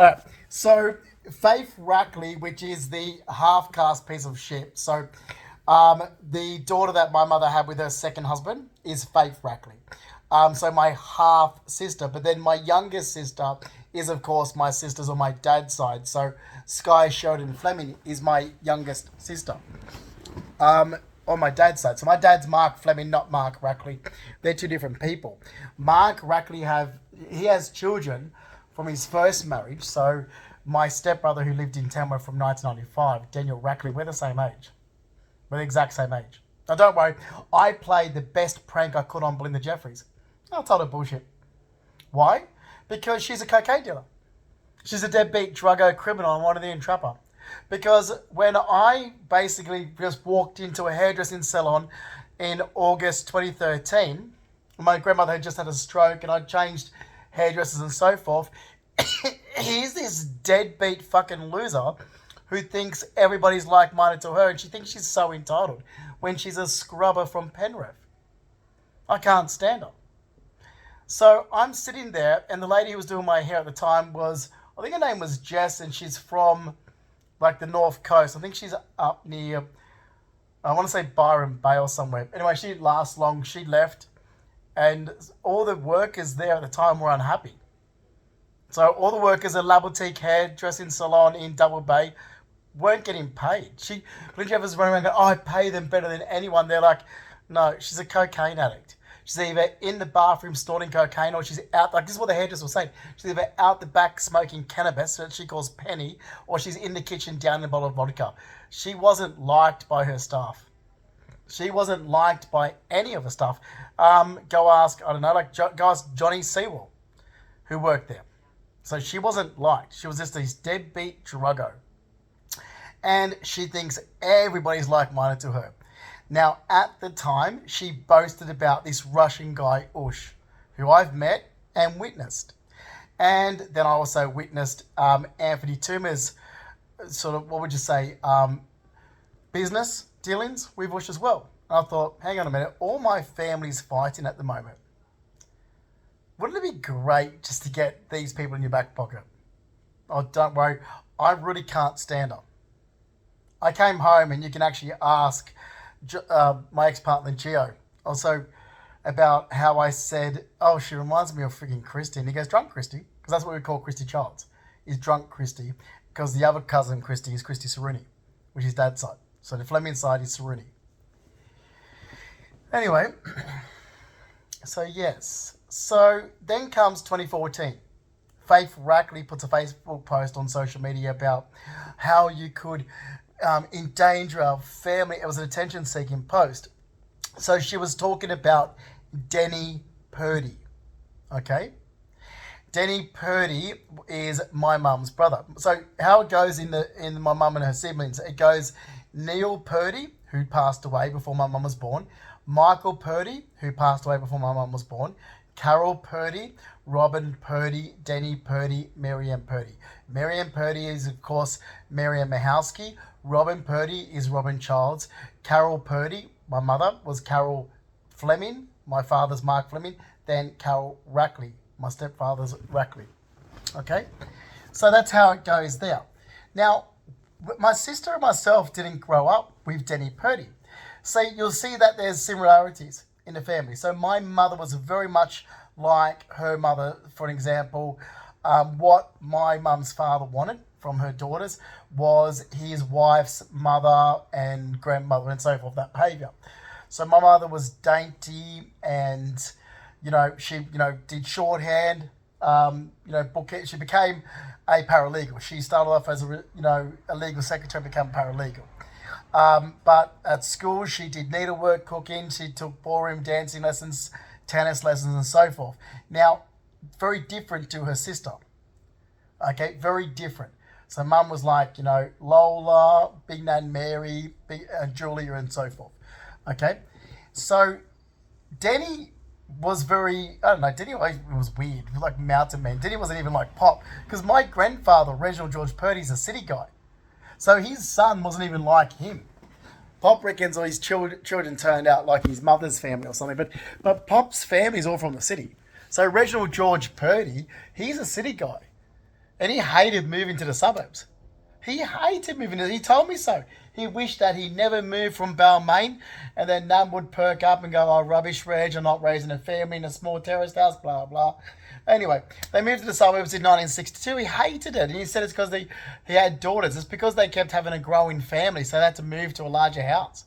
Alright, so Faith Rackley, which is the half-caste piece of shit. So, the daughter that my mother had with her second husband is Faith Rackley. So my half sister, but then my youngest sister is, of course, my sisters on my dad's side. So Sky Sheridan Fleming is my youngest sister. On my dad's side. So my dad's Mark Fleming, not Mark Rackley. They're two different people. Mark Rackley has children from his first marriage. So my stepbrother who lived in Tamworth from 1995, Daniel Rackley, we're the same age. We're the exact same age. Now don't worry, I played the best prank I could on Belinda Jeffries. I told her bullshit. Why? Because she's a cocaine dealer. She's a deadbeat druggo criminal and wanted to entrap her. Because when I basically just walked into a hairdressing salon in August 2013, my grandmother had just had a stroke and I changed hairdressers and so forth. He's this deadbeat fucking loser who thinks everybody's like-minded to her and she thinks she's so entitled when she's a scrubber from Penrith. I can't stand her. So I'm sitting there and the lady who was doing my hair at the time was, I think her name was Jess and she's from like the North Coast. I think she's up near, I want to say Byron Bay or somewhere. Anyway, she didn't last long. She left and all the workers there at the time were unhappy. So all the workers at La Boutique hairdressing salon in Double Bay weren't getting paid. Lindsay was running around going, oh, I pay them better than anyone. They're like, no, she's a cocaine addict. She's either in the bathroom snorting cocaine or she's out, like this is what the hairdresser was saying. She's either out the back smoking cannabis, that she calls penny, or she's in the kitchen down in a bottle of vodka. She wasn't liked by her staff. She wasn't liked by any of the staff. Go ask, I don't know, go ask Johnny Sewell, who worked there. So she wasn't liked. She was just this deadbeat druggo. And she thinks everybody's like-minded to her. Now, at the time, she boasted about this Russian guy, Ush, who I've met and witnessed. And then I also witnessed Anthony Toomer's sort of, what would you say, business dealings with Ush as well. And I thought, hang on a minute, all my family's fighting at the moment. Wouldn't it be great just to get these people in your back pocket? Oh, don't worry, I really can't stand her. I came home and you can actually ask my ex-partner Gio also about how I said, oh, she reminds me of freaking Christy. And he goes, drunk Christy, because that's what we call Christy Childs, is drunk Christy, because the other cousin Christy is Christy Ceruni, which is dad's side. So the Fleming side is Ceruni. Anyway, so yes. So then comes 2014. Faith Rackley puts a Facebook post on social media about how you could endanger our family. It was an attention-seeking post. So she was talking about Denny Purdy. Okay? Denny Purdy is my mum's brother. So how it goes in my mum and her siblings, it goes Neil Purdy, who passed away before my mum was born, Michael Purdy, who passed away before my mum was born, Carol Purdy, Robin Purdy, Denny Purdy, Miriam Purdy. Miriam Purdy is, of course, Miriam Mahowski. Robin Purdy is Robin Childs. Carol Purdy, my mother, was Carol Fleming. My father's Mark Fleming. Then Carol Rackley, my stepfather's Rackley. Okay? So that's how it goes there. Now, my sister and myself didn't grow up with Denny Purdy. So you'll see that there's similarities in the family. So my mother was very much like her mother, for example. What my mum's father wanted from her daughters was his wife's mother and grandmother and so forth, that behaviour. So my mother was dainty and, she, did shorthand, bookkeeping. She became a paralegal. She started off as a legal secretary, became a paralegal. But at school, she did needlework, cooking, she took ballroom dancing lessons, tennis lessons, and so forth. Now, very different to her sister. Okay, very different. So mum was like, Lola, Big Nan Mary, Julia, and so forth. Okay, so Denny was very, Denny was weird, like mountain man. Denny wasn't even like Pop, because my grandfather, Reginald George Purdy's a city guy. So his son wasn't even like him. Pop reckons all his children turned out like his mother's family or something, but Pop's family's all from the city. So Reginald George Purdy, he's a city guy. And he hated moving to the suburbs. He hated moving. He told me so. He wished that he never moved from Balmain, and then Nan would perk up and go, "Oh, rubbish, Reg, I'm not raising a family in a small terraced house, blah, blah." Anyway, they moved to the suburbs in 1962. He hated it, and he said it's because he had daughters. It's because they kept having a growing family, so they had to move to a larger house.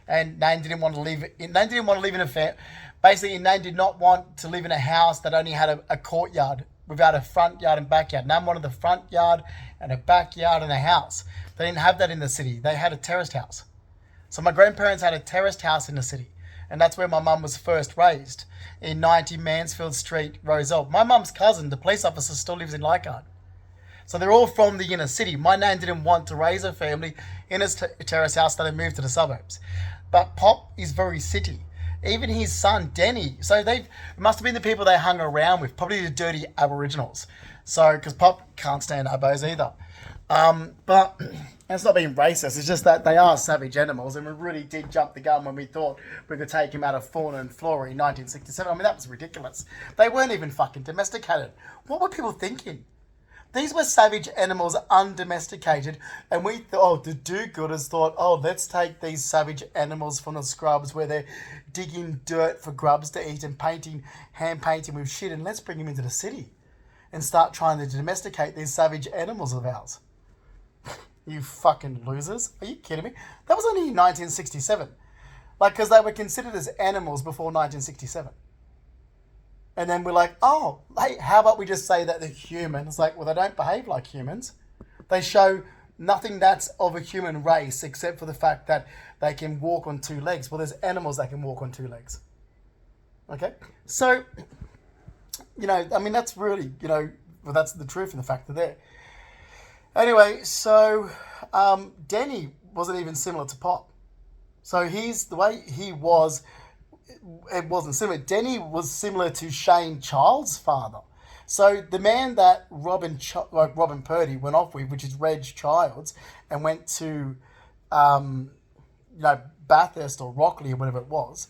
And Nan didn't want to live. Nan didn't want to live in a basically, Nan did not want to live in a house that only had a courtyard without a front yard and backyard. Nan wanted the front yard and a backyard and a house. They didn't have that in the city. They had a terraced house. So my grandparents had a terraced house in the city. And that's where my mum was first raised, in 90 Mansfield Street, Roselle. My mum's cousin, the police officer, still lives in Leichhardt. So they're all from the inner city. My nan didn't want to raise a family in his terrace house, so they moved to the suburbs. But Pop is very city. Even his son, Denny. So it must have been the people they hung around with, probably the dirty Aboriginals. So, because Pop can't stand Abos either. But it's not being racist. It's just that they are savage animals, and we really did jump the gun when we thought we could take him out of fauna and flora in 1967. I mean, that was ridiculous. They weren't even fucking domesticated. What were people thinking? These were savage animals, undomesticated, and we thought, the do-gooders thought, let's take these savage animals from the scrubs where they're digging dirt for grubs to eat and hand painting with shit, and let's bring them into the city and start trying to domesticate these savage animals of ours. You fucking losers. Are you kidding me? That was only in 1967. Because they were considered as animals before 1967. And then we're like, hey, how about we just say that they're human? It's like, well, they don't behave like humans. They show nothing that's of a human race except for the fact that they can walk on two legs. Well, there's animals that can walk on two legs. Okay? So, I mean, that's really, well, that's the truth and the fact that they're there. Anyway, so Denny wasn't even similar to Pop. So the way he was, it wasn't similar. Denny was similar to Shane Child's father. So the man that Robin Purdy went off with, which is Reg Childs, and went to, Bathurst or Rockley or whatever it was,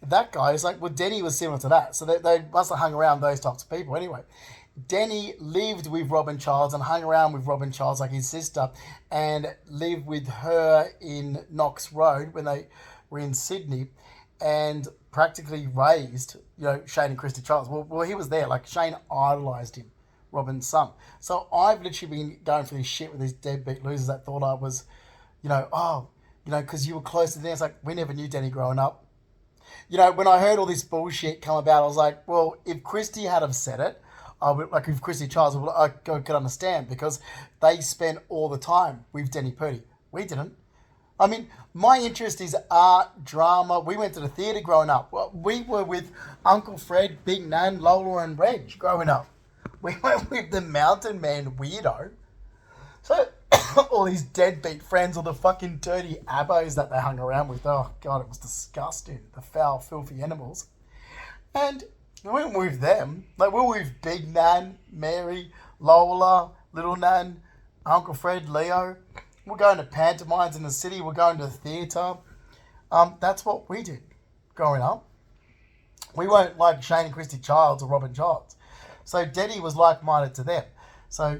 that guy is like, well, Denny was similar to that. So they must have hung around those types of people. Anyway, Denny lived with Robin Childs and hung around with Robin Childs like his sister, and lived with her in Knox Road when they were in Sydney, and practically raised, Shane and Christy Childs. Well, he was there. Like, Shane idolised him, Robin's son. So I've literally been going through this shit with these deadbeat losers that thought I was, because you were close to them. It's like, we never knew Denny growing up. When I heard all this bullshit come about, I was like, well, if Christy had have said it, if Christy Childs, I could understand, because they spent all the time with Denny Purdy. We didn't. I mean, my interest is art, drama. We went to the theatre growing up. Well, we were with Uncle Fred, Big Nan, Lola and Reg growing up. We went with the Mountain Man weirdo. So, all these deadbeat friends, all the fucking dirty abos that they hung around with. Oh, God, it was disgusting. The foul, filthy animals. And we went with them. Like, we were with Big Nan, Mary, Lola, Little Nan, Uncle Fred, Leo. We're going to pantomimes in the city. We're going to the theatre. That's what we did growing up. We weren't like Shane and Christy Childs or Robin Childs. So Denny was like-minded to them. So,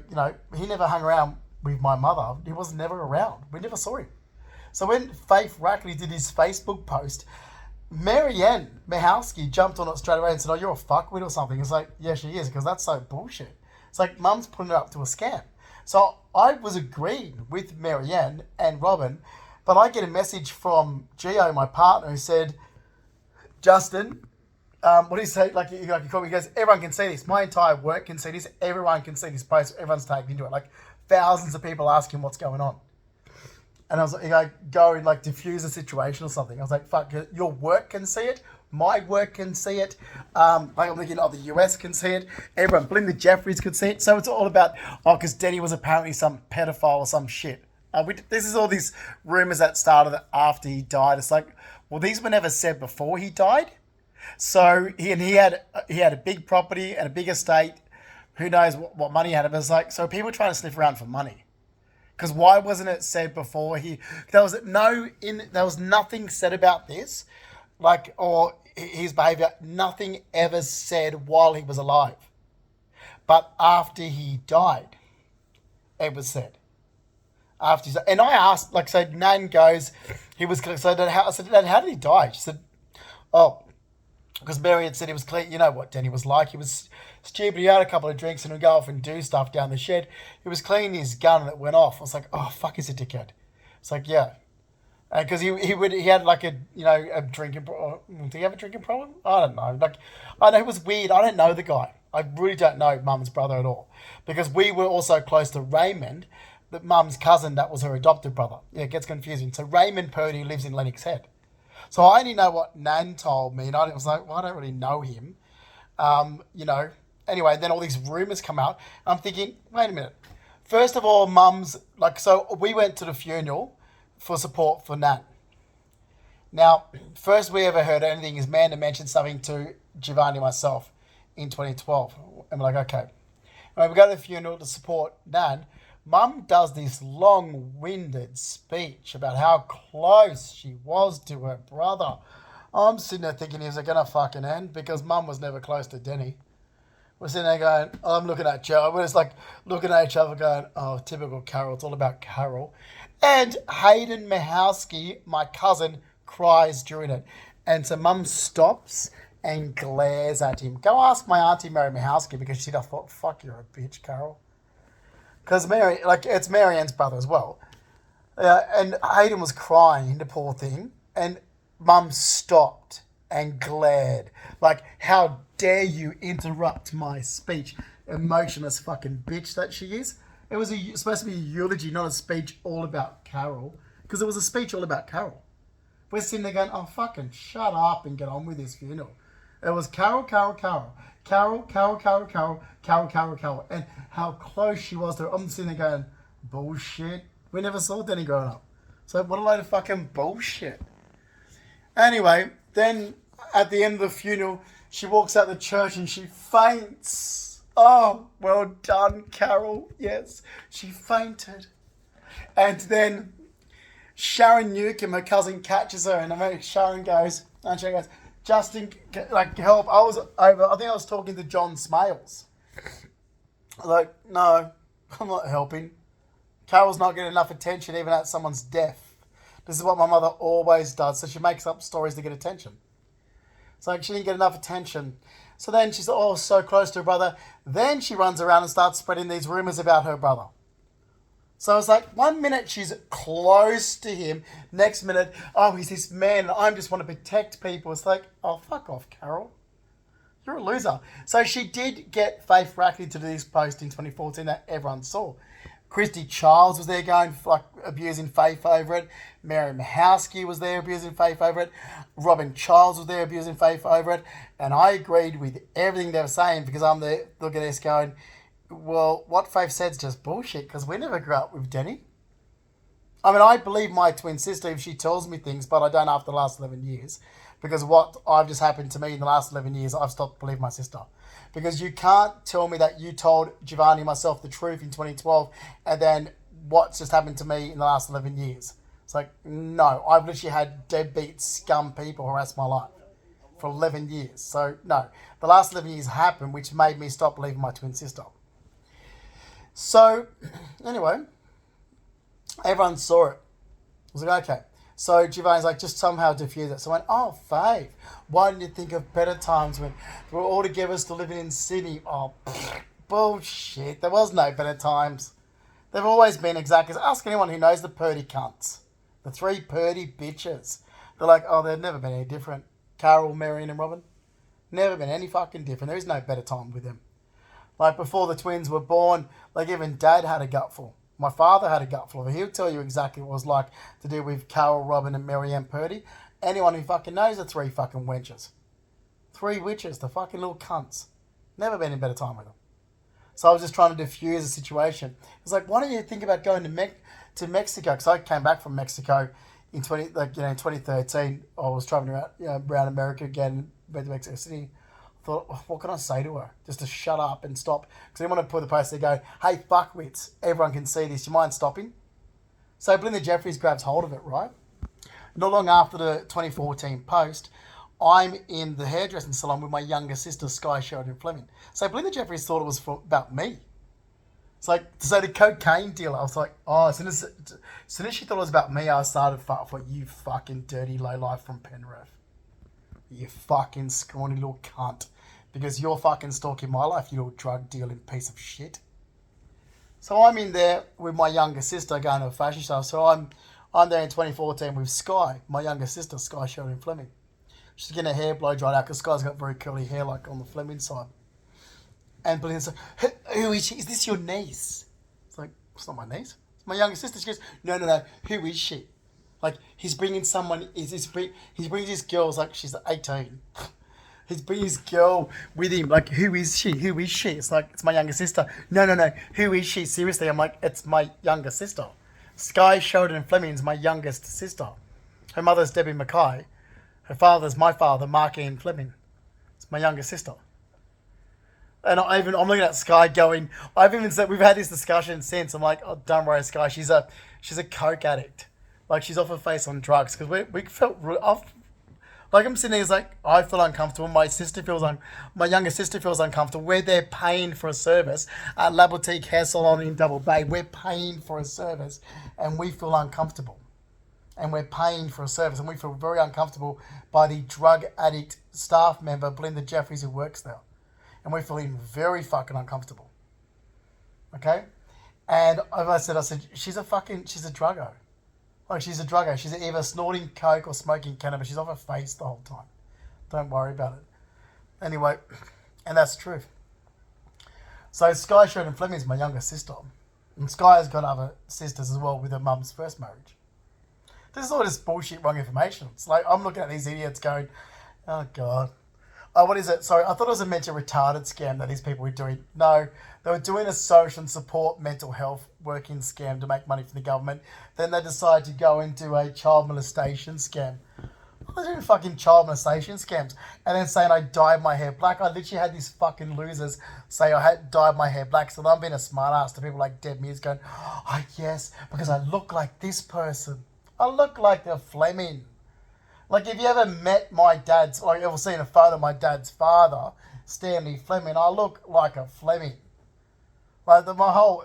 he never hung around with my mother. He was never around. We never saw him. So when Faith Rackley did his Facebook post, Marianne Mihowski jumped on it straight away and said, you're a fuckwit or something. It's like, yeah, she is, because that's so bullshit. It's like, Mum's putting it up to a scam. So I was agreeing with Marianne and Robin, but I get a message from Gio, my partner, who said, Justin, what do you say? Like he called me, he goes, everyone can see this. My entire work can see this. Everyone can see this post. Everyone's tagged into it. Like, thousands of people asking what's going on. And I was like, go and like diffuse the situation or something. I was like, fuck, your work can see it. My work can see it. I'm thinking, the US can see it. Everyone, Belinda Jeffries could see it. So it's all about, because Denny was apparently some pedophile or some shit. This is all these rumours that started after he died. It's like, well, these were never said before he died. So he had a big property and a big estate. Who knows what money he had? But it's like, so people trying to sniff around for money. Because why wasn't it said before there was nothing said about this, or his behaviour, nothing ever said while he was alive. But after he died, it was said. After he's, and I asked, like, so Nan goes, he was, so then how, I said, Nan, how did he die? She said, oh, because Mary had said he was clean. You know what Denny was like. He was stupid. He had a couple of drinks and would go off and do stuff down the shed. He was cleaning his gun and it went off. I was like, oh, fuck, he's a dickhead. It's like, yeah. Because he had like a drinking problem. Did he have a drinking problem? I don't know. Like, I know it was weird. I don't know the guy. I really don't know Mum's brother at all. Because we were also close to Raymond, but Mum's cousin, that was her adopted brother. Yeah, it gets confusing. So Raymond Purdy lives in Lennox Head. So I only know what Nan told me, and I was like, well, I don't really know him. Anyway, then all these rumours come out. I'm thinking, wait a minute. First of all, Mum's, like, so we went to the funeral for support for Nan. Now, first we ever heard anything is Amanda mentioned something to Giovanni and myself in 2012. And we're like, okay. When we go to the funeral to support Nan, Mum does this long-winded speech about how close she was to her brother. I'm sitting there thinking, is it going to fucking end? Because Mum was never close to Denny. We're sitting there going, I'm looking at Joe. We're just like looking at each other going, oh, typical Carol. It's all about Carol. And Hayden Mihowski, my cousin, cries during it. And so Mum stops and glares at him. Go ask my auntie Mary Mihowski, because she just thought, fuck, you're a bitch, Carol. Because Mary, like, it's Marianne's brother as well. And Hayden was crying, the poor thing. And Mum stopped and glared. Like, how dare you interrupt my speech? Emotionless fucking bitch that she is. It was supposed to be a eulogy, not a speech all about Carol. Because it was a speech all about Carol. We're sitting there going, oh, fucking shut up and get on with this funeral. It was Carol, Carol, Carol. Carol, Carol, Carol, Carol, Carol, Carol, Carol. And how close she was to her. I'm sitting there going, bullshit. We never saw Denny growing up. So what a load of fucking bullshit. Anyway, then at the end of the funeral, she walks out the church and she faints. Oh, well done, Carol. Yes, she fainted. And then Sharon Newcomb, her cousin, catches her, and Sharon goes, Justin, like, help. I think I was talking to John Smales. Like, no, I'm not helping. Carol's not getting enough attention even at someone's death. This is what my mother always does. So she makes up stories to get attention. It's like she didn't get enough attention. So then she's, so close to her brother. Then she runs around and starts spreading these rumors about her brother. So it's like 1 minute she's close to him. Next minute, he's this man. I just want to protect people. It's like, oh, fuck off, Carol. You're a loser. So she did get Faith Rackley to do this post in 2014 that everyone saw. Christy Childs was there going, like, abusing Faith over it. Mary Mihowski was there abusing Faith over it. Robin Childs was there abusing Faith over it. And I agreed with everything they were saying, because I'm there looking at this going, well, what Faith said is just bullshit, because we never grew up with Denny. I mean, I believe my twin sister if she tells me things, but I don't after the last 11 years. Because what I've just happened to me in the last 11 years, I've stopped believing my sister. Because you can't tell me that you told Giovanni and myself the truth in 2012, and then what's just happened to me in the last 11 years. It's like, no, I've literally had deadbeat scum people harass my life for 11 years. So, no, the last 11 years happened, which made me stop believing my twin sister. So, anyway, everyone saw it. I was like, okay. So Giovanni's like, just somehow diffuse it. So I went, oh, Faith, why didn't you think of better times when we were all together still living in Sydney? Oh, bullshit. There was no better times. They've always been exactly. Ask anyone who knows the Purdy cunts. The three Purdy bitches. They're like, oh, they've never been any different. Carol, Marion and Robin. Never been any fucking different. There is no better time with them. Like, before the twins were born, like, even Dad had a gutful. My father had a gutful. He'll tell you exactly what it was like to do with Carol, Robin and Marianne Purdy. Anyone who fucking knows the three fucking wenches. Three witches, the fucking little cunts. Never been in better time with them. So I was just trying to diffuse the situation. It's like, why don't you think about going to Mexico? Because I came back from Mexico in 2013. I was traveling around America again, went to Mexico City. Thought, what can I say to her? Just to shut up and stop. Because I didn't want to put the post there go, hey, fuckwits, everyone can see this. You mind stopping? So Belinda Jeffries grabs hold of it, right? Not long after the 2014 post, I'm in the hairdressing salon with my younger sister, Sky Sheridan Fleming. So Belinda Jeffries thought it was about me. It's like, so the cocaine dealer, I was like, oh, as soon as she thought it was about me, I started for you fucking dirty lowlife from Penrith. You fucking scrawny little cunt. Because you're fucking stalking my life, you little drug dealing piece of shit. So I'm in there with my younger sister going to a fashion show. So I'm there in 2014 with Sky, my younger sister, Sky Sheridan Fleming. She's getting her hair blow dried out because Sky's got very curly hair like on the Fleming side. And Belinda's like, who is she? Is this your niece? It's like, it's not my niece. It's my younger sister. She goes, no. Who is she? Like, he's bringing someone, he's bringing this girl, like she's 18. He's bringing his girl with him. Like, who is she? Who is she? It's like, it's my younger sister. No. Who is she? Seriously, I'm like, it's my younger sister. Sky Sheridan Fleming's my youngest sister. Her mother's Debbie Mackay. Her father's my father, Mark Ian Fleming. It's my younger sister. And I'm looking at Sky going, I've even said, we've had this discussion since. I'm like, oh, don't worry, Sky. She's a coke addict. Like, she's off her face on drugs. Because we felt off. Like, I'm sitting there, it's like, I feel uncomfortable. My younger sister feels uncomfortable. We're there paying for a service at La Boutique Hair Salon in Double Bay. We're paying for a service and we feel uncomfortable. And we're paying for a service and we feel very uncomfortable by the drug addict staff member, Belinda Jeffries, who works there. And we're feeling very fucking uncomfortable. Okay? And as I said, she's a druggo. Like, she's a druggo. She's either snorting coke or smoking cannabis. She's off her face the whole time. Don't worry about it. Anyway, and that's the truth. So Sky Sheridan Fleming is my younger sister. And Sky has got other sisters as well with her mum's first marriage. This is all this bullshit, wrong information. It's like, I'm looking at these idiots going, oh, God. Oh, what is it? Sorry, I thought it was a mental retarded scam that these people were doing. No, they were doing a social and support mental health working scam to make money from the government. Then they decided to go into a child molestation scam. They're doing fucking child molestation scams. And then saying I dyed my hair black. I literally had these fucking losers say I had dyed my hair black. So I'm being a smart ass to people like Deb Mears going, oh, yes, because I look like this person. I look like a Fleming. Like, if you ever met my dad's, or ever seen a photo of my dad's father, Stanley Fleming, I look like a Fleming. Like, my whole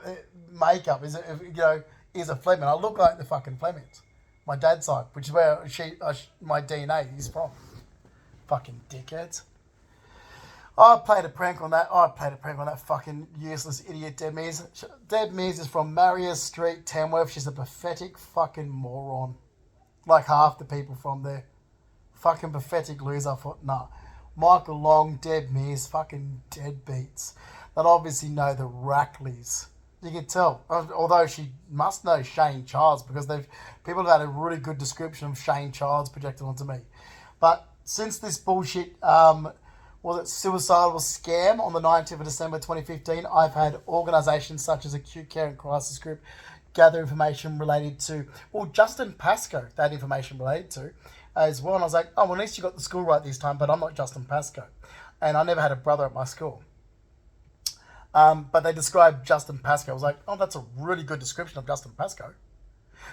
makeup is a Fleming. I look like the fucking Flemings. My dad's side, which is where my DNA is from. Fucking dickheads. I played a prank on that fucking useless idiot Deb Mears. Deb Mears is from Marius Street, Tamworth. She's a pathetic fucking moron. Like half the people from there. Fucking pathetic loser. I thought, nah. Michael Long, Deb Mears, fucking deadbeats. That obviously know the Rackleys. You can tell. Although she must know Shane Childs because people have had a really good description of Shane Childs projected onto me. But since this bullshit suicidal scam on the 19th of December 2015, I've had organisations such as Acute Care and Crisis Group gather information related to, Justin Pasco, that information related to as well. And I was like, oh, well, at least you got the school right this time, but I'm not Justin Pasco. And I never had a brother at my school. But they described Justin Pasco. I was like, oh, that's a really good description of Justin Pasco.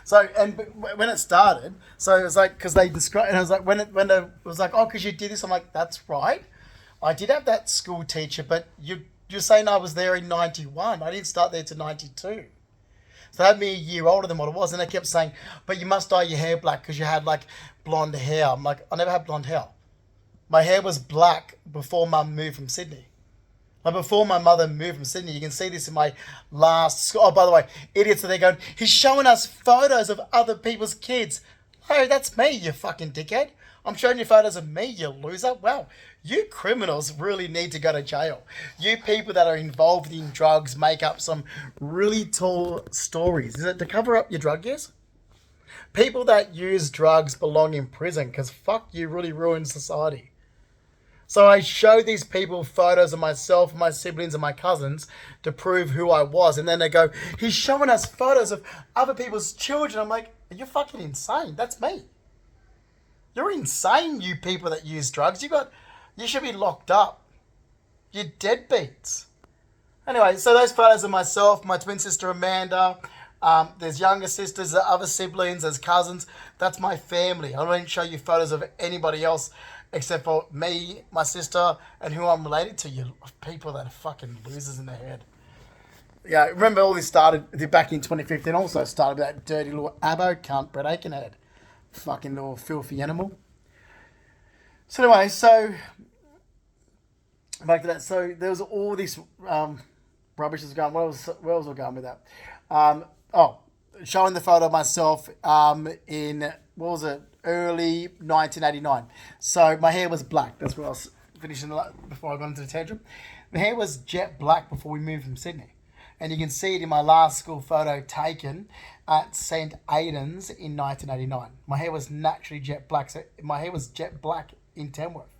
So, and when it started, so it was like, because they described, and I was like, when it was like, oh, because you did this, I'm like, that's right. I did have that school teacher, but you're saying I was there in 91. I didn't start there till 92. So they had me a year older than what it was. And they kept saying, but you must dye your hair black because you had like blonde hair. I'm like, I never had blonde hair. My hair was black before Mum moved from Sydney. Like before my mother moved from Sydney. You can see this in my last... Oh, by the way, idiots are there going, he's showing us photos of other people's kids. Oh, that's me, you fucking dickhead. I'm showing you photos of me, you loser. Wow, you criminals really need to go to jail. You people that are involved in drugs make up some really tall stories. Is it to cover up your drug use? People that use drugs belong in prison because fuck you really ruined society. So I show these people photos of myself, my siblings and my cousins to prove who I was. And then they go, he's showing us photos of other people's children. I'm like, you're fucking insane. That's me. You're insane, you people that use drugs. You should be locked up. You're deadbeats. Anyway, so those photos of myself, my twin sister Amanda, there's younger sisters, there's other siblings, there's cousins. That's my family. I don't show you photos of anybody else except for me, my sister, and who I'm related to. You people that are fucking losers in the head. Yeah, remember all this started back in 2015. Also started with that dirty little abo cunt Brett Aiken had. Fucking little filthy animal. So anyway, so back to that. So there was all this rubbish that's going. Where was I going with that? Showing the photo of myself in what was it? Early 1989. So my hair was black. That's what I was finishing before I got into the tantrum. My hair was jet black before we moved from Sydney. And you can see it in my last school photo taken at St. Aidan's in 1989. My hair was naturally jet black. So my hair was jet black in Tamworth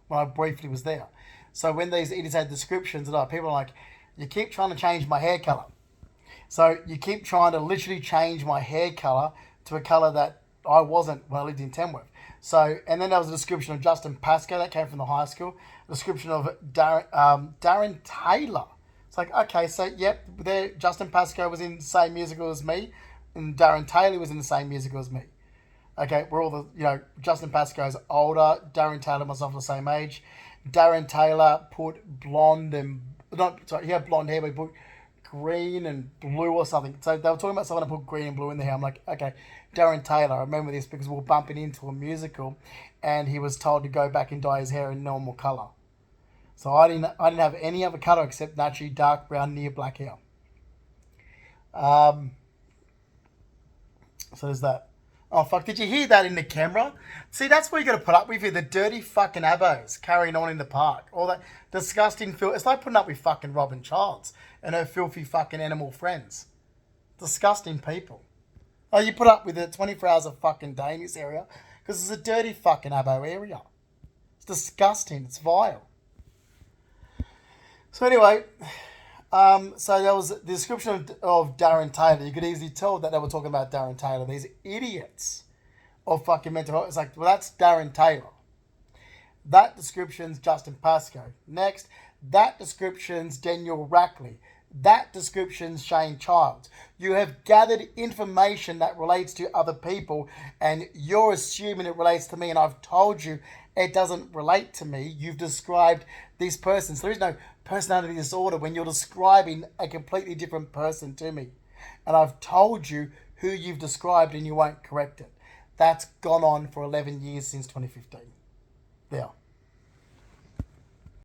when I briefly was there. So when these editors had descriptions, people are like, you keep trying to change my hair colour. So you keep trying to literally change my hair colour to a colour that I wasn't when I lived in Tamworth. So, and then there was a description of Justin Pasco that came from the high school. A description of Darren Taylor. It's like, okay, so yep, there Justin Pasco was in the same musical as me, and Darren Taylor was in the same musical as me. Okay, we're all Justin Pasco's older, Darren Taylor and myself are the same age. Darren Taylor put he had blonde hair, but he put green and blue or something. So they were talking about someone that put green and blue in the hair. I'm like, okay, Darren Taylor. I remember this because we were bumping into a musical, and he was told to go back and dye his hair in normal colour. So I didn't have any other colour except naturally dark brown near black hair. So there's that. Oh fuck! Did you hear that in the camera? See, that's what you got to put up with here. The dirty fucking abos carrying on in the park. All that disgusting filth. It's like putting up with fucking Robin Childs and her filthy fucking animal friends. Disgusting people. Oh, you put up with it 24 hours a fucking day in this area because it's a dirty fucking abo area. It's disgusting. It's vile. So anyway, so there was the description of Darren Taylor. You could easily tell that they were talking about Darren Taylor. These idiots of fucking mental health. It's like, well, that's Darren Taylor. That description's Justin Pasco. Next, that description's Daniel Rackley. That description's Shane Childs. You have gathered information that relates to other people, and you're assuming it relates to me, and I've told you it doesn't relate to me. You've described this person. So there is no personality disorder when you're describing a completely different person to me. And I've told you who you've described and you won't correct it. That's gone on for 11 years since 2015. There.